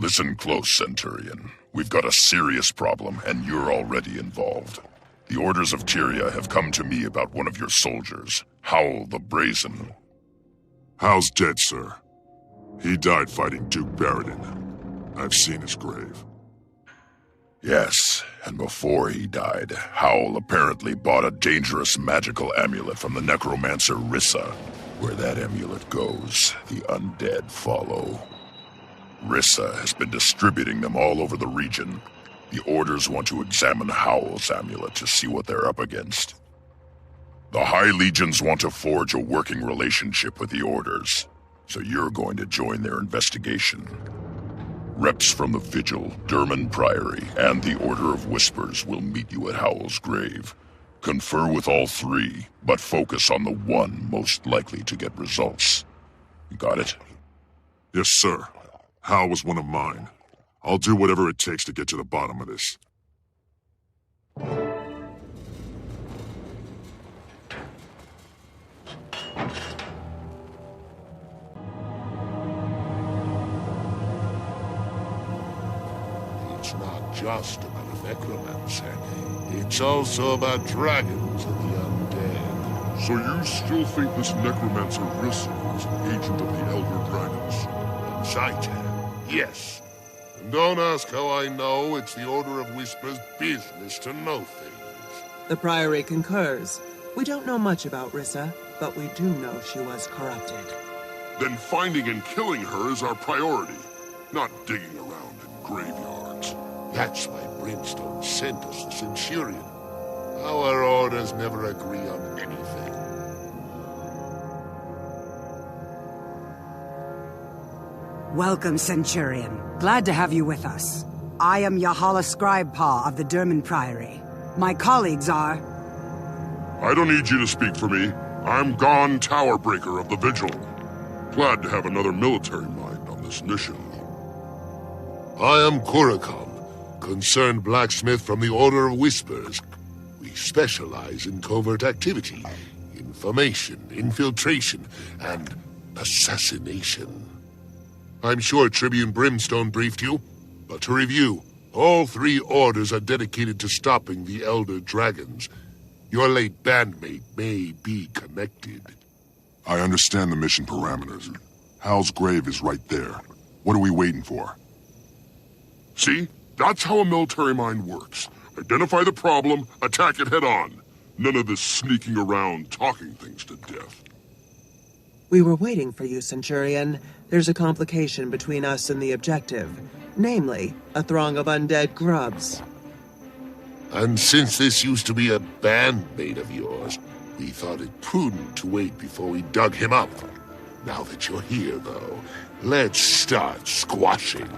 Listen close, Centurion. We've got a serious problem, and you're already involved. The orders of Tyria have come to me about one of your soldiers, Howl the Brazen. Howl's dead, sir. He died fighting Duke Baradin. I've seen his grave. Yes, and before he died, Howl apparently bought a dangerous magical amulet from the necromancer Rissa. Where that amulet goes, the undead follow. Rissa has been distributing them all over the region. The Orders want to examine Howl's amulet to see what they're up against. The High Legions want to forge a working relationship with the Orders, so you're going to join their investigation. Reps from the Vigil, Durman Priory, and the Order of Whispers will meet you at Howl's grave. Confer with all three, but focus on the one most likely to get results. You got it? Yes, sir. Howl was one of mine. I'll do whatever it takes to get to the bottom of this. It's not just about a necromancer. It's also about dragons and the undead. So you still think this necromancer Rissa is an agent of the Elder Dragons? Shaitan, yes. And don't ask how I know. It's the Order of Whispers' business to know things. The Priory concurs. We don't know much about Rissa, but we do know she was corrupted. Then finding and killing her is our priority, not digging around in graveyards. That's why Brimstone sent us the Centurion. Our orders never agree on anything. Welcome, Centurion. Glad to have you with us. I am Yahala Scribepaw of the Durman Priory. My colleagues are... I don't need you to speak for me. I'm Gon Towerbreaker of the Vigil. Glad to have another military mind on this mission. I am Kurakon, concerned blacksmith from the Order of Whispers. We specialize in covert activity, information, infiltration, and assassination. I'm sure Tribune Brimstone briefed you, but to review, all three orders are dedicated to stopping the Elder Dragons. Your late bandmate may be connected. I understand the mission parameters. Hal's grave is right there. What are we waiting for? See? That's how a military mind works. Identify the problem, attack it head on. None of this sneaking around, talking things to death. We were waiting for you, Centurion. There's a complication between us and the objective. Namely, a throng of undead grubs. And since this used to be a bandmate of yours, we thought it prudent to wait before we dug him up. Now that you're here, though, let's start squashing.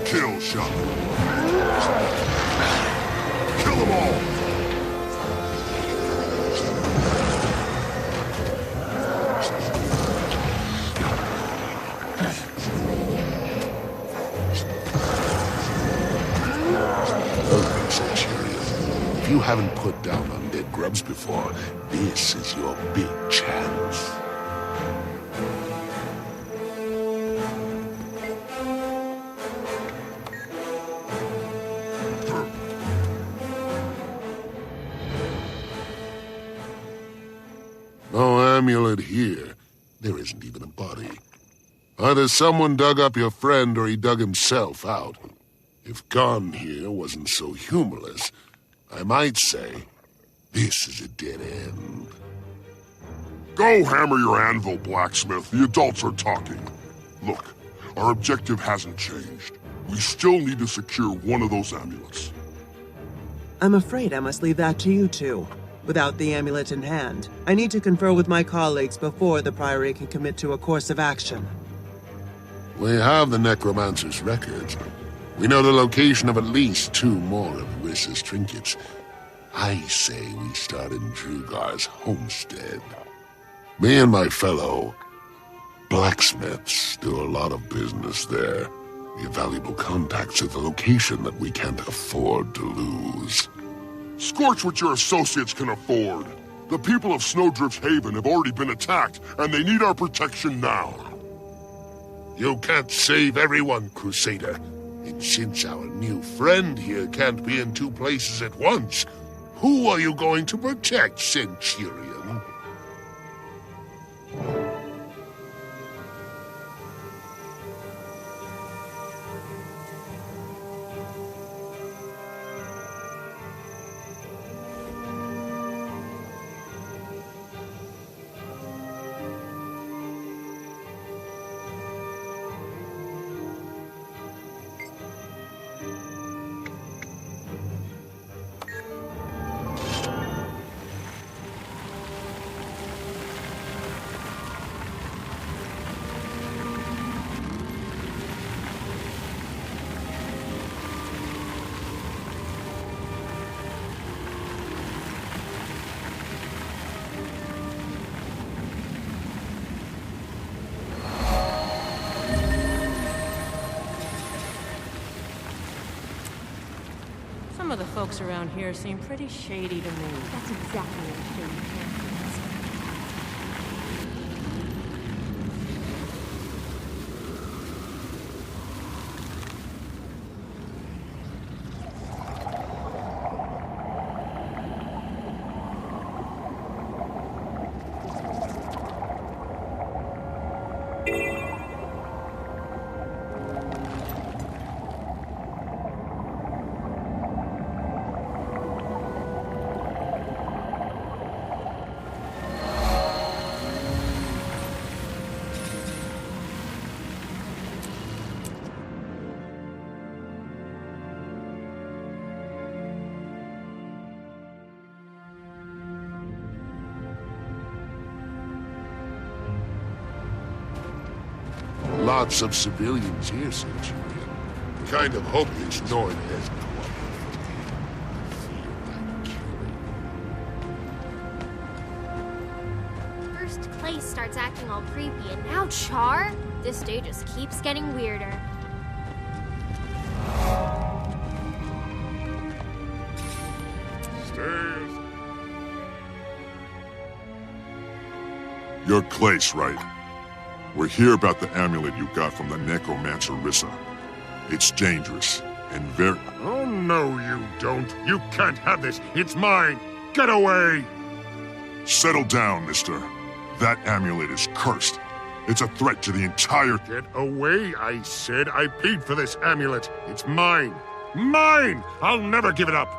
Kill shot. Kill them all! Welcome, Centurion. If you haven't put down undead grubs before, this is your big chance. amulet here, there isn't even a body. Either someone dug up your friend or he dug himself out. If Gon here wasn't so humorless, I might say, this is a dead end. Go hammer your anvil, blacksmith. The adults are talking. Look, our objective hasn't changed. We still need to secure one of those amulets. I'm afraid I must leave that to you two. Without the amulet in hand, I need to confer with my colleagues before the Priory can commit to a course of action. We have the Necromancer's records. We know the location of at least 2 more of Rissa's trinkets. I say we start in Drugar's homestead. Me and my fellow blacksmiths do a lot of business there. We have valuable contacts at the location that we can't afford to lose. Scorch what your associates can afford. The people of Snowdrift's Haven have already been attacked, and they need our protection now. You can't save everyone, Crusader. And since our new friend here can't be in 2 places at once, who are you going to protect, Centurion? Some of the folks around here seem pretty shady to me. That's exactly what shady Lots of civilians here, Centurion. Kind of hopeless knowing there's First Clay starts acting all creepy, and now Char? This day just keeps getting weirder. Stairs. You're Clace, right? We're here about the amulet you got from the necromancer Rissa. It's dangerous, and very... Oh, no, you don't. You can't have this. It's mine. Get away! Settle down, mister. That amulet is cursed. It's a threat to the entire... Get away, I said. I paid for this amulet. It's mine. Mine! I'll never give it up.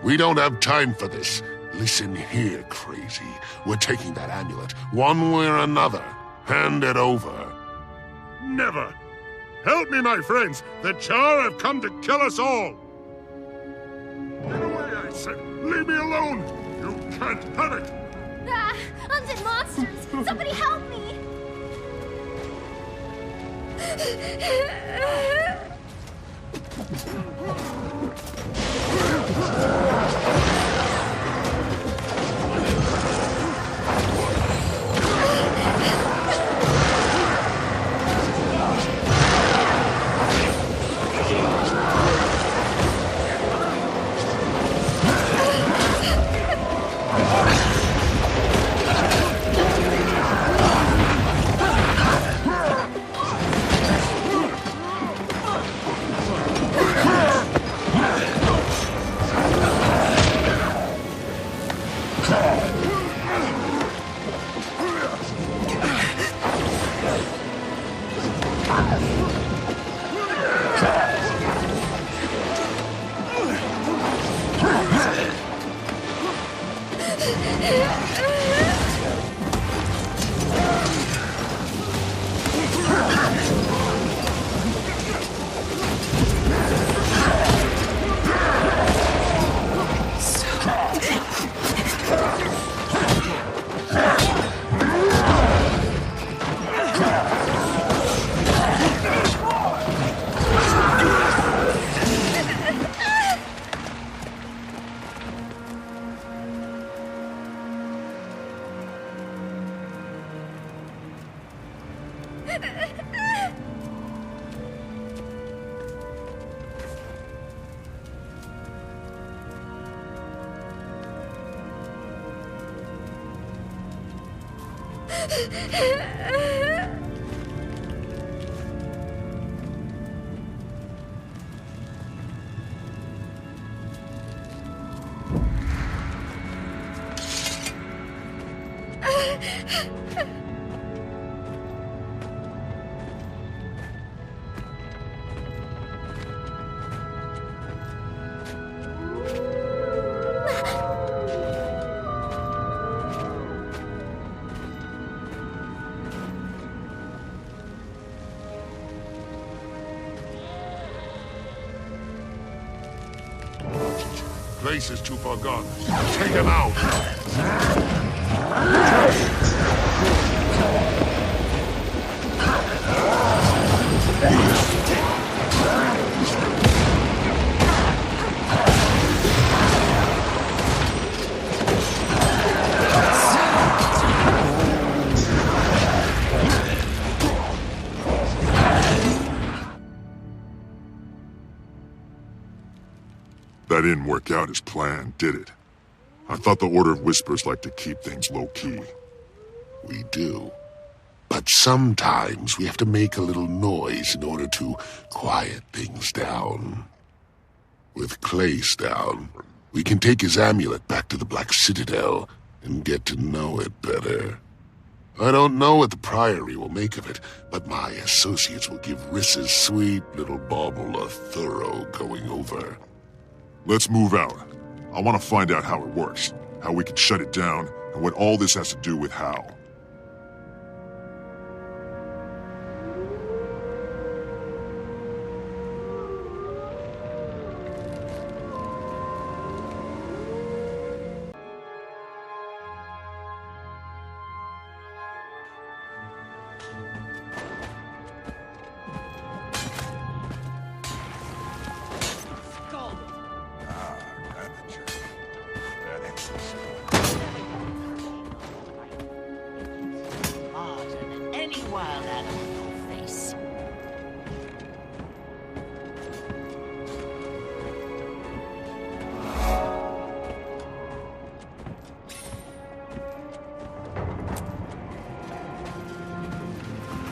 We don't have time for this. Listen here, crazy. We're taking that amulet, one way or another. Hand it over. Never. Help me, my friends. The Char have come to kill us all. Get away, I said. Leave me alone. You can't have it. Ah! Undead monsters! Somebody help me! Place is too far gone. Take him out! That didn't work out as planned, did it? I thought the Order of Whispers liked to keep things low-key. We do. But sometimes we have to make a little noise in order to quiet things down. With Clace down, we can take his amulet back to the Black Citadel and get to know it better. I don't know what the Priory will make of it, but my associates will give Rissa's sweet little bauble a thorough going over. Let's move out. I want to find out how it works, how we can shut it down, and what all this has to do with Hal.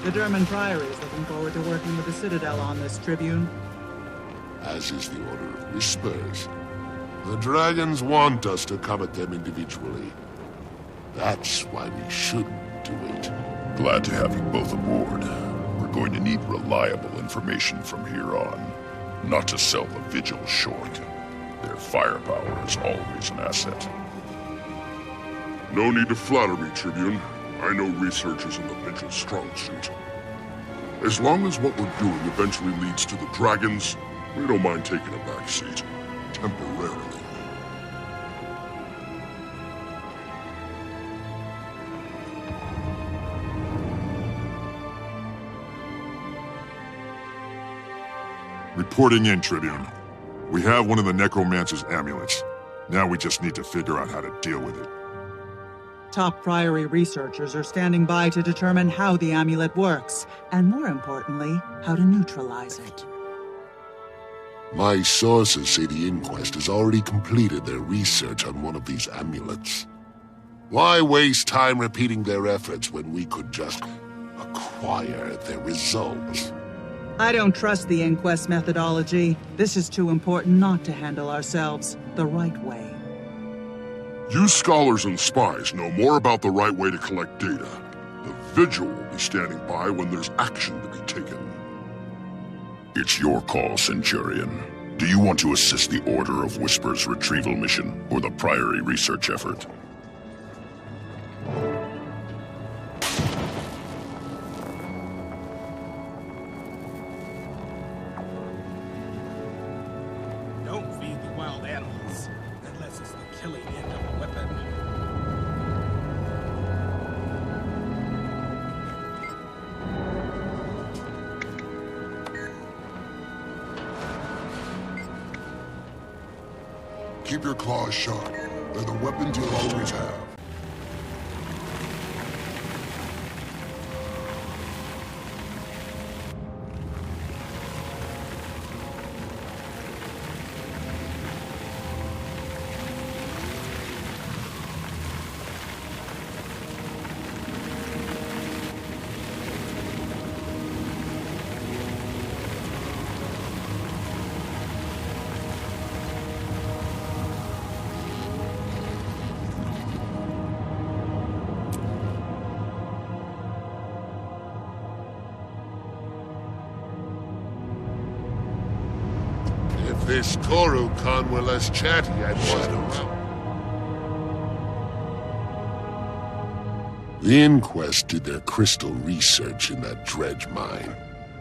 The German Priory is looking forward to working with the Citadel on this, Tribune. As is the Order of Whispers. The dragons want us to come at them individually. That's why we shouldn't do it. Glad to have you both aboard. We're going to need reliable information from here on. Not to sell the Vigil short. Their firepower is always an asset. No need to flatter me, Tribune. I know research isn't the Vigil's strong suit. As long as what we're doing eventually leads to the dragons, we don't mind taking a back seat. Temporarily. Reporting in, Tribune. We have one of the Necromancer's amulets. Now we just need to figure out how to deal with it. Top Priory researchers are standing by to determine how the amulet works, and more importantly, how to neutralize it. My sources say the Inquest has already completed their research on one of these amulets. Why waste time repeating their efforts when we could just acquire their results? I don't trust the Inquest methodology. This is too important not to handle ourselves the right way. You scholars and spies know more about the right way to collect data. The Vigil will be standing by when there's action to be taken. It's your call, Centurion. Do you want to assist the Order of Whispers retrieval mission or the Priory research effort? Keep your claws sharp. They're the weapons you'll always have. If this Koro-Khan were less chatty, I'd want him. The Inquest did their crystal research in that dredge mine.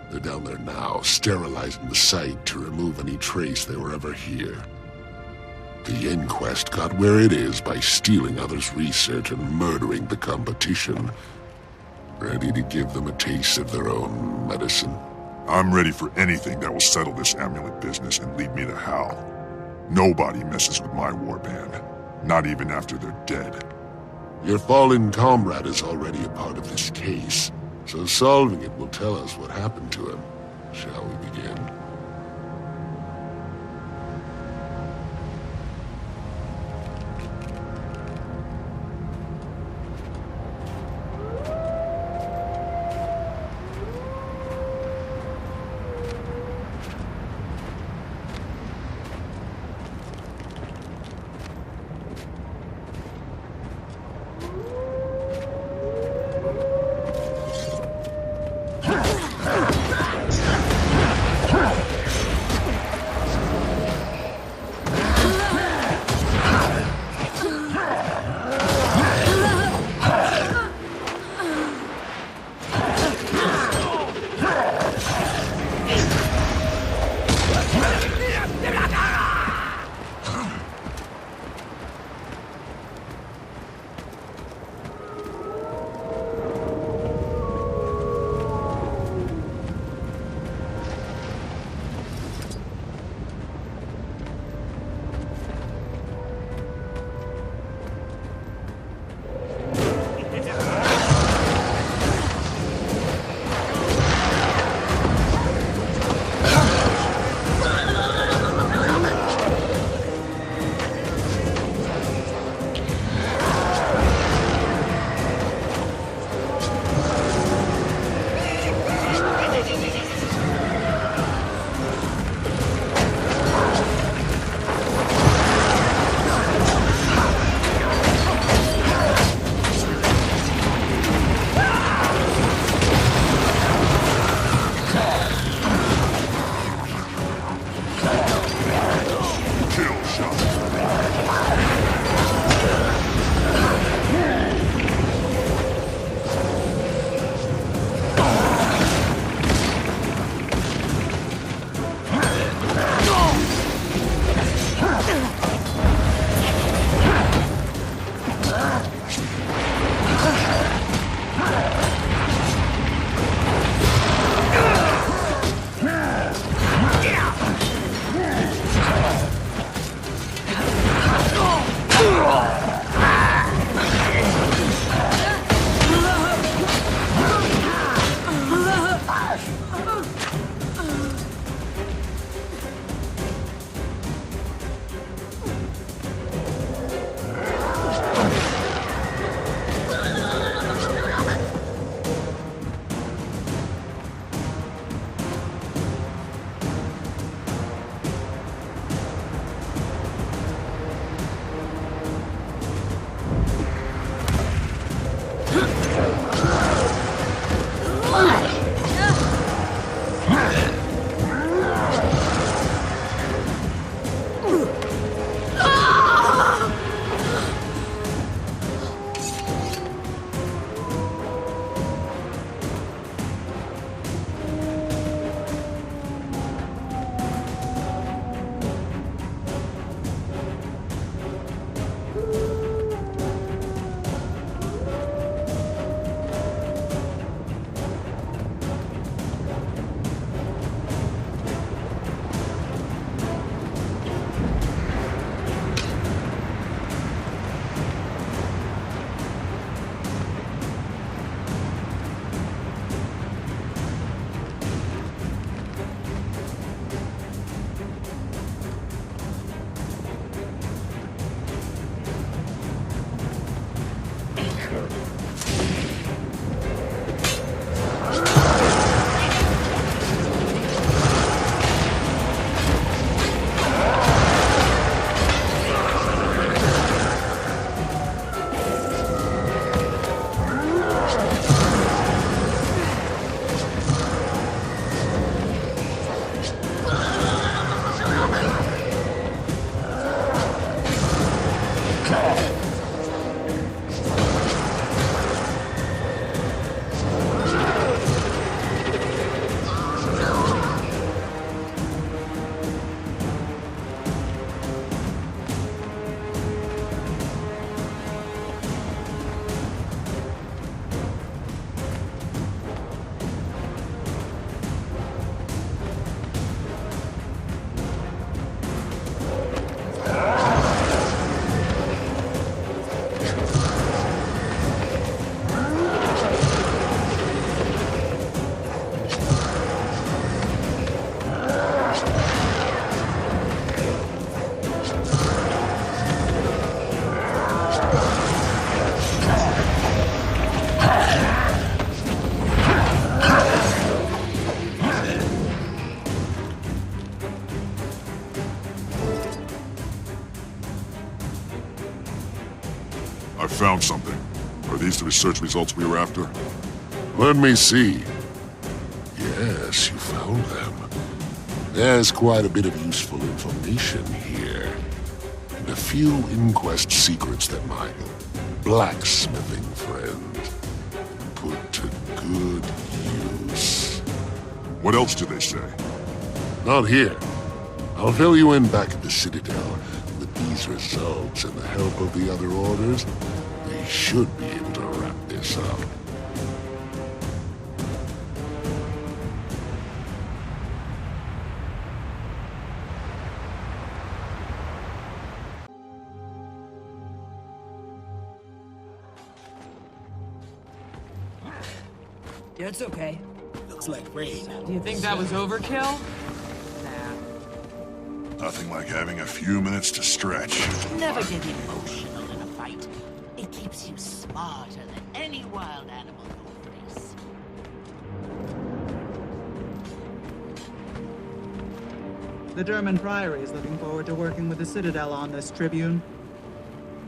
They're down there now, sterilizing the site to remove any trace they were ever here. The Inquest got where it is by stealing others' research and murdering the competition. Ready to give them a taste of their own medicine. I'm ready for anything that will settle this amulet business and lead me to Hal. Nobody messes with my warband. Not even after they're dead. Your fallen comrade is already a part of this case, so solving it will tell us what happened to him. Shall we begin? I found something. Are these the research results we were after? Let me see. Yes, you found them. There's quite a bit of useful information here. And a few inquest secrets that my blacksmithing friend put to good use. What else do they say? Not here. I'll fill you in back at the Citadel. With these results and the help of the other orders, they should be able to wrap this up. Yeah, it's okay. Looks like rain. Do you think that was overkill? Nothing like having a few minutes to stretch. Never get emotional in a fight. It keeps you smarter than any wild animal you'll face. The German Priory is looking forward to working with the Citadel on this, Tribune.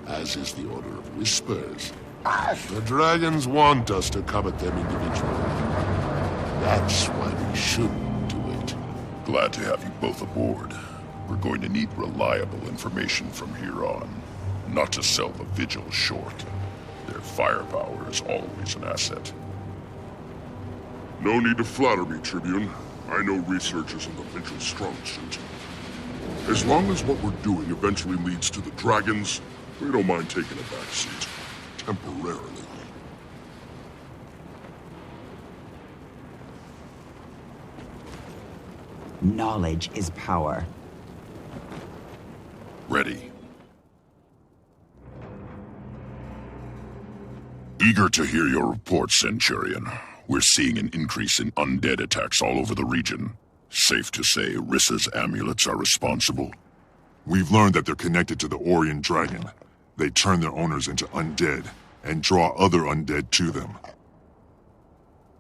As is the Order of Whispers. The dragons want us to come at them individually. That's why we shouldn't do it. Glad to have you both aboard. We're going to need reliable information from here on. Not to sell the Vigil short. Their firepower is always an asset. No need to flatter me, Tribune. I know research isn't the Vigil's strong suit. As long as what we're doing eventually leads to the dragons, we don't mind taking a back seat. Temporarily. Knowledge is power. Ready. Eager to hear your report, Centurion. We're seeing an increase in undead attacks all over the region. Safe to say Rissa's amulets are responsible? We've learned that they're connected to the Orion Dragon. They turn their owners into undead, and draw other undead to them.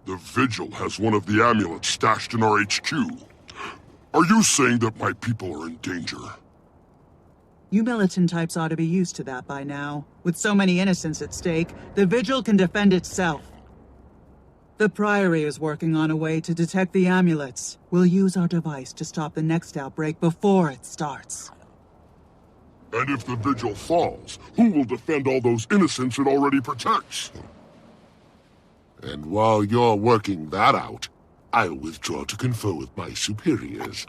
The Vigil has one of the amulets stashed in our HQ. Are you saying that my people are in danger? You militant types ought to be used to that by now. With so many innocents at stake, the Vigil can defend itself. The Priory is working on a way to detect the amulets. We'll use our device to stop the next outbreak before it starts. And if the Vigil falls, who will defend all those innocents it already protects? And while you're working that out, I'll withdraw to confer with my superiors.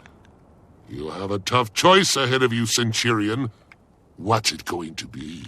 You have a tough choice ahead of you, Centurion. What's it going to be?